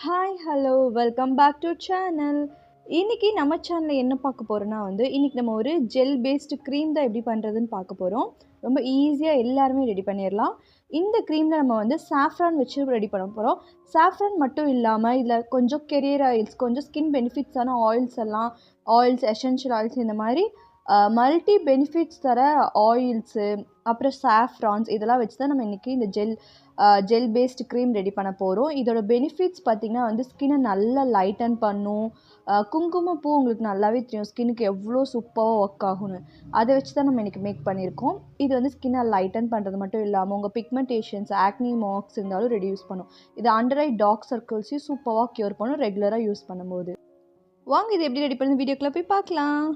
Hi hello welcome back to channel. இன்னைக்கு நம்ம சேனலில் என்ன பார்க்க போகிறோன்னா இன்னைக்கு நம்ம ஒரு ஜெல் பேஸ்டு க்ரீம் தான் எப்படி பண்ணுறதுன்னு பார்க்க போகிறோம். ரொம்ப ஈஸியாக எல்லாருமே ரெடி பண்ணிடலாம். இந்த க்ரீமில் நம்ம சாஃப்ரான் வச்சு ரெடி பண்ண போகிறோம். சாஃப்ரான் மட்டும் இல்லாமல் இதில் கொஞ்சம் கெரியர் ஆயில்ஸ், கொஞ்சம் ஸ்கின் பெனிஃபிட்ஸான ஆயில்ஸ் எசென்ஷியல் ஆயில்ஸ், இந்த மாதிரி மல்டி பெனிஃபிட்ஸ் தர ஆயில்ஸு, அப்புறம் சாஃப்ரான்ஸ், இதெல்லாம் வச்சு தான் நம்ம இன்றைக்கி இந்த ஜெல் பேஸ்டு க்ரீம் ரெடி பண்ண போகிறோம். இதோட பெனிஃபிட்ஸ் பார்த்திங்கன்னா ஸ்கின்னை நல்லா லைட்டன் பண்ணும். குங்குமப்பூ உங்களுக்கு நல்லாவே தெரியும் ஸ்கின்னுக்கு எவ்வளோ சூப்பராக ஒர்க் ஆகும்னு. அதை வச்சு தான் நம்ம இன்றைக்கி மேக் பண்ணியிருக்கோம். இது ஸ்கின்னை லைட்டன் பண்ணுறது மட்டும் இல்லாமல் உங்கள் பிக்மெண்டேஷன்ஸ், ஆக்னி மார்க்ஸ் இருந்தாலும் ரெடியூஸ் பண்ணும். இது அண்டர் ஐ டார்க் சர்க்கிள்ஸையும் சூப்பராக க்யூர் பண்ணும் ரெகுலராக யூஸ் பண்ணும்போது. வாங்க இது எப்படி ரெடி பண்ணி வீடியோக்குள்ளே போய் பார்க்கலாம்.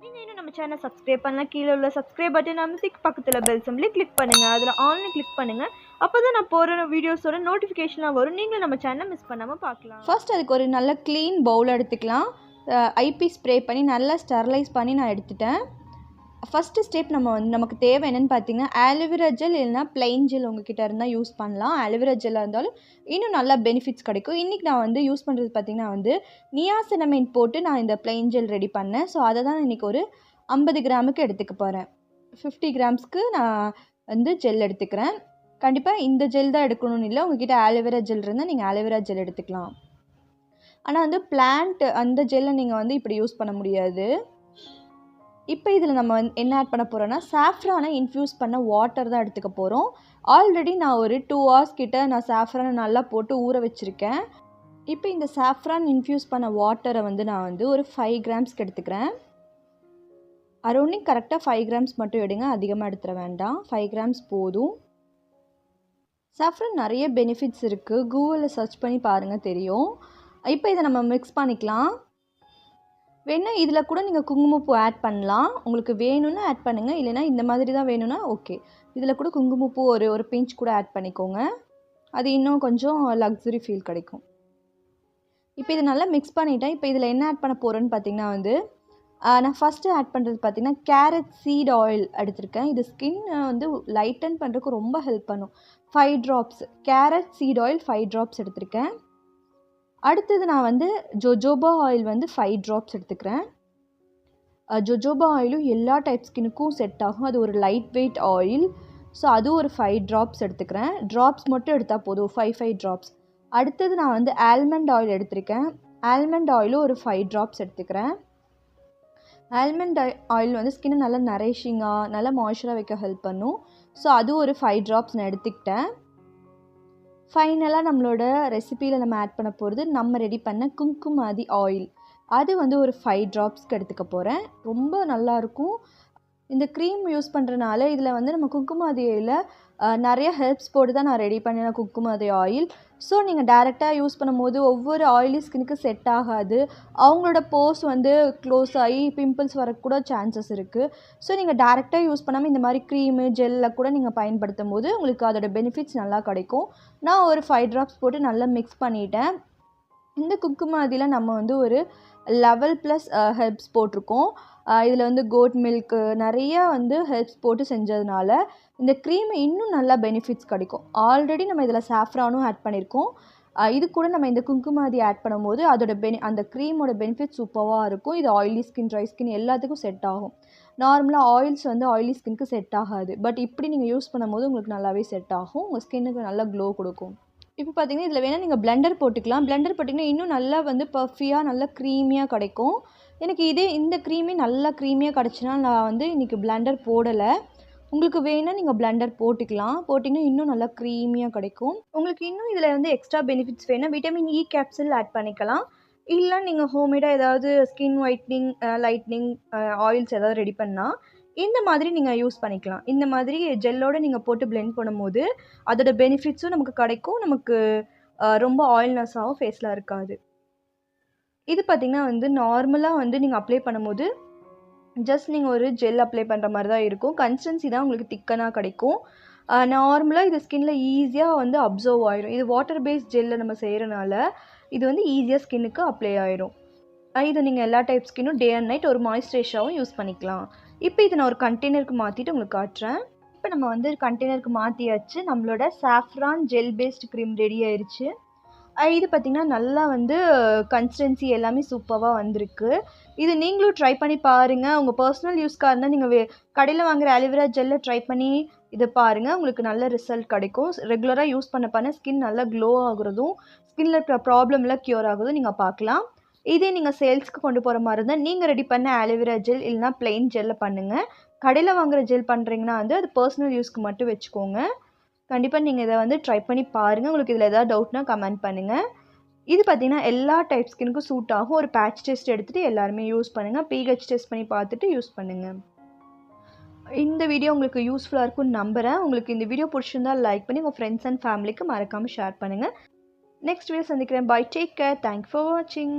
நீங்கள் இன்னும் நம்ம சேனல் சப்ஸ்கிரைப் பண்ணலாம். கீழே உள்ள சப்ஸ்கிரைப் பட்டன் அமைத்து பக்கத்தில் பெல் சிம்பிளே கிளிக் பண்ணுங்கள். அதில் ஆன்லைன் கிளிக் பண்ணுங்கள். அப்போ தான் நான் போகிற வீடியோஸோட நோட்டிஃபிகேஷனாக வரும். நீங்கள் நம்ம சேனலை மிஸ் பண்ணாமல் பார்க்கலாம். ஃபர்ஸ்ட் அதுக்கு ஒரு நல்ல க்ளீன் பவுல் எடுத்துக்கலாம். ஐபி ஸ்ப்ரே பண்ணி நல்லா ஸ்டெர்லைஸ் பண்ணி நான் எடுத்துட்டேன். ஃபஸ்ட்டு ஸ்டெப் நமக்கு தேவை என்னென்னு பார்த்தீங்கன்னா ஆலோவேரா ஜெல் இல்லைனா பிளெயின் ஜெல் உங்ககிட்ட இருந்தால் யூஸ் பண்ணலாம். ஆலோவேரா ஜெல்லாக இருந்தாலும் இன்னும் நல்லா பெனிஃபிட்ஸ் கிடைக்கும். இன்றைக்கி நான் யூஸ் பண்ணுறது பார்த்திங்கன்னா நியாசினமைன் போட்டு நான் இந்த பிளெயின் ஜெல் ரெடி பண்ணேன். ஸோ அதை தான் இன்றைக்கி ஒரு 50 கிராமுக்கு எடுத்துக்க போகிறேன். 50 கிராம்ஸ்க்கு நான் ஜெல் எடுத்துக்கிறேன். கண்டிப்பாக இந்த ஜெல் தான் எடுக்கணும்னு இல்லை, உங்ககிட்ட ஆலோவேரா ஜெல் இருந்தால் நீங்கள் ஆலோவேரா ஜெல் எடுத்துக்கலாம். ஆனால் பிளான்ட் அந்த ஜெல்லை நீங்கள் இப்படி யூஸ் பண்ண முடியாது. இப்போ இதில் நம்ம என்ன ஆட் பண்ண போகிறோன்னா சாஃப்ரானை இன்ஃப்யூஸ் பண்ண வாட்டர் தான் எடுத்துக்க போகிறோம். ஆல்ரெடி நான் ஒரு 2 hours கிட்ட நான் சாஃப்ரானை நல்லா போட்டு ஊற வச்சுருக்கேன். இப்போ இந்த சாஃப்ரான் இன்ஃப்யூஸ் பண்ண வாட்டரை நான் ஒரு 5 கிராம்ஸ்க்கு எடுத்துக்கிறேன். அரௌண்டிங் கரெக்டாக 5 கிராம்ஸ் மட்டும் எடுங்க, அதிகமாக எடுத்துட வேண்டாம். 5 கிராம்ஸ் போதும். சாஃப்ரான் நிறைய பெனிஃபிட்ஸ் இருக்குது, கூகுளில் சர்ச் பண்ணி பாருங்கள் தெரியும். இப்போ இதை நம்ம மிக்ஸ் பண்ணிக்கலாம். வேணால் இதில் கூட நீங்கள் குங்குமப்பூ ஆட் பண்ணலாம். உங்களுக்கு வேணும்னா ஆட் பண்ணுங்கள், இல்லைனா இந்த மாதிரி தான் வேணும்னா ஓகே. இதில் கூட குங்குமப்பூ ஒரு பிஞ்ச் கூட ஆட் பண்ணிக்கோங்க. அது இன்னும் கொஞ்சம் லக்ஸுரி ஃபீல் கிடைக்கும். இப்போ இதை நல்லா மிக்ஸ் பண்ணிவிட்டேன். இப்போ இதில் என்ன ஆட் பண்ண போகிறேன்னு பார்த்தீங்கன்னா நான் ஃபஸ்ட்டு ஆட் பண்ணுறது பார்த்திங்கன்னா கேரட் சீட் ஆயில் எடுத்திருக்கேன். இது ஸ்கின் லைட்டன் பண்ணுறதுக்கு ரொம்ப ஹெல்ப் பண்ணும். 5 drops carrot seed oil 5 drops எடுத்திருக்கேன். அடுத்தது நான் ஜொஜோபா ஆயில் 5 ட்ராப்ஸ் எடுத்துக்கிறேன். ஜொஜோபா ஆயிலும் எல்லா டைப் ஸ்கின்னுக்கும் செட் ஆகும். அது ஒரு லைட் வெயிட் ஆயில். ஸோ அது ஒரு 5 ட்ராப்ஸ் எடுத்துக்கிறேன். ட்ராப்ஸ் மட்டும் எடுத்தால் போதும், 5 ட்ராப்ஸ். அடுத்தது நான் ஆல்மண்ட் ஆயில் எடுத்திருக்கேன். ஆல்மண்ட் ஆயிலும் ஒரு 5 ட்ராப்ஸ் எடுத்துக்கிறேன். ஆல்மண்ட் ஆயில் ஸ்கின்னை நல்லா நரிஷிங்காக நல்லா மாய்ஸ்சராக வைக்க ஹெல்ப் பண்ணும். ஸோ அது ஒரு 5 ட்ராப்ஸ் நான் எடுத்துக்கிட்டேன். ஃபைனலாக நம்மளோட ரெசிப்பியில் நம்ம ஆட் பண்ண போகிறது நம்ம ரெடி பண்ண குங்குமாதி ஆயில். அது ஒரு 5 ட்ராப்ஸ்க்கு எடுத்துக்க போகிறேன். ரொம்ப நல்லாயிருக்கும். இந்த க்ரீம் யூஸ் பண்ணுறனால இதில் நம்ம குங்குமாதி ஆயிலில் நிறைய ஹெர்ப்ஸ் போட்டு தான் நான் ரெடி பண்ணின குங்குமாதி ஆயில். ஸோ நீங்கள் டேரெக்டாக யூஸ் பண்ணும்போது ஒவ்வொரு ஆயிலி ஸ்கின்னுக்கு செட் ஆகாது. அவங்களோட போர்ஸ் க்ளோஸ் ஆகி பிம்பிள்ஸ் வரக்கூட சான்சஸ் இருக்குது. ஸோ நீங்கள் டேரெக்டாக யூஸ் பண்ணாமல் இந்த மாதிரி க்ரீமு ஜெல்லில் கூட நீங்கள் பயன்படுத்தும் போது உங்களுக்கு அதோட பெனிஃபிட்ஸ் நல்லா கிடைக்கும். நான் ஒரு 5 ட்ராப்ஸ் போட்டு நல்லா மிக்ஸ் பண்ணிட்டேன். இந்த குங்குமாதியில் நம்ம ஒரு 11+ ஹெர்ப்ஸ் போட்டிருக்கோம். இதில் கோட் மில்க்கு நிறைய ஹெர்ப்ஸ் போட்டு செஞ்சதுனால இந்த க்ரீமை இன்னும் நல்லா பெனிஃபிட்ஸ் கிடைக்கும். ஆல்ரெடி நம்ம இதில் சாஃப்ரானும் ஆட் பண்ணியிருக்கோம். இது கூட நம்ம இந்த குங்குமாதி ஆட் பண்ணும்போது அதோட அந்த க்ரீமோட பெனிஃபிட் சூப்பராக இருக்கும். இது ஆயிலி ஸ்கின், ட்ரை ஸ்கின் எல்லாத்துக்கும் செட் ஆகும். நார்மலாக ஆயில்ஸ் ஆயிலி ஸ்கின்க்கு செட் ஆகாது. பட் இப்படி நீங்கள் யூஸ் பண்ணும்போது உங்களுக்கு நல்லாவே செட் ஆகும். உங்கள் ஸ்கின்னுக்கு நல்லா க்ளோ கொடுக்கும். இப்போ பார்த்தீங்கன்னா இதில் வேணால் நீங்கள் பிளெண்டர் போட்டுக்கலாம். பிளெண்டர் போட்டிங்கன்னா இன்னும் நல்லா பஃபியாக நல்லா க்ரீமியாக கிடைக்கும். எனக்கு இந்த க்ரீமே நல்லா க்ரீமியாக கிடச்சினா நான் இன்றைக்கி பிளெண்டர் போடலை. உங்களுக்கு வேணால் நீங்கள் பிளெண்டர் போட்டுக்கலாம். போட்டிங்கன்னா இன்னும் நல்லா க்ரீமியாக கிடைக்கும். உங்களுக்கு இன்னும் இதில் எக்ஸ்ட்ரா பெனிஃபிட்ஸ் வேணால் விட்டமின் இ கேப்சூல் ஆட் பண்ணிக்கலாம். இல்லை நீங்கள் ஹோம்மேடாக ஏதாவது ஸ்கின் ஒயிட்னிங், லைட்னிங் ஆயில்ஸ் ஏதாவது ரெடி பண்ணால் இந்த மாதிரி நீங்கள் யூஸ் பண்ணிக்கலாம். இந்த மாதிரி ஜெல்லோடு நீங்கள் போட்டு பிளெண்ட் பண்ணும்போது அதோட பெனிஃபிட்ஸும் நமக்கு கிடைக்கும். நமக்கு ரொம்ப ஆயில்னஸாகவும் ஃபேஸில் இருக்காது. இது பார்த்திங்கன்னா நார்மலாக நீங்கள் அப்ளை பண்ணும்போது ஜஸ்ட் நீங்கள் ஒரு ஜெல் அப்ளை பண்ணுற மாதிரி தான் இருக்கும். கன்சிஸ்டன்சி தான் உங்களுக்கு திக்கனாக கிடைக்கும். நார்மலாக இது ஸ்கின்னில் ஈஸியாக அப்சர்வ் ஆயிரும். இது வாட்டர் பேஸ்ட் ஜெல்லில் நம்ம செய்கிறனால இது ஈஸியாக ஸ்கின்னுக்கு அப்ளை ஆயிரும். இது நீங்கள் எல்லா டைப் ஸ்கின்னும் டே அண்ட் நைட் ஒரு மாய்ஸ்சரைசராகவும் யூஸ் பண்ணிக்கலாம். இப்போ இதை நான் ஒரு கண்டெய்னருக்கு மாற்றிட்டு உங்களுக்கு காட்டுறேன். இப்போ நம்ம கண்டெய்னருக்கு மாற்றியாச்சு. நம்மளோட saffron gel paste cream ready ஆயிடுச்சு. இது பார்த்திங்கன்னா நல்லா வந்து கன்சிஸ்டன்சி எல்லாமே சூப்பராக வந்திருக்கு. இது நீங்களும் ட்ரை பண்ணி பாருங்கள். உங்கள் பர்சனல் யூஸ்க்காக இருந்தால் நீங்கள் கடையில் வாங்குகிற ஆலிவேரா ஜெல்லை ட்ரை பண்ணி இதை பாருங்கள். உங்களுக்கு நல்ல ரிசல்ட் கிடைக்கும். ரெகுலராக யூஸ் பண்ண ஸ்கின் நல்லா க்ளோ ஆகுறதும் ஸ்கின்னில் இருக்கிற ப்ராப்ளம்லாம் க்யூர் ஆகுறதும் நீங்கள் பார்க்கலாம். இதே நீங்கள் சேல்ஸ்க்கு கொண்டு போகிற மாதிரி இருந்தால் நீங்கள் ரெடி பண்ண ஆலிவேரா ஜெல் இல்லைனா பிளெயின் ஜெல்லில் பண்ணுங்கள். கடையில் வாங்குகிற ஜெல் பண்ணுறீங்கன்னா வந்து அது பர்சனல் யூஸ்க்கு மட்டும் வச்சுக்கோங்க. கண்டிப்பாக நீங்கள் இதை வந்து ட்ரை பண்ணி பாருங்கள். உங்களுக்கு இதில் எதாவது டவுட்னா கமெண்ட் பண்ணுங்கள். இது பார்த்திங்கன்னா எல்லா டைப் ஸ்கின்னுக்கும் சூட் ஆகும். ஒரு பேட்ச் டெஸ்ட் எடுத்துகிட்டு எல்லாருமே யூஸ் பண்ணுங்கள். pH டெஸ்ட் பண்ணி பார்த்துட்டு யூஸ் பண்ணுங்கள். இந்த வீடியோ உங்களுக்கு யூஸ்ஃபுல்லாக இருக்கும்னு நம்புகிறேன். உங்களுக்கு இந்த வீடியோ பிடிச்சிருந்தால் லைக் பண்ணி உங்கள் ஃப்ரெண்ட்ஸ் அண்ட் ஃபேமிலிக்கு மறக்காமல் ஷேர் பண்ணுங்கள். நெக்ஸ்ட் வீடியோ சந்திக்கிறேன். Bye, take care. Thanks for வாட்சிங்.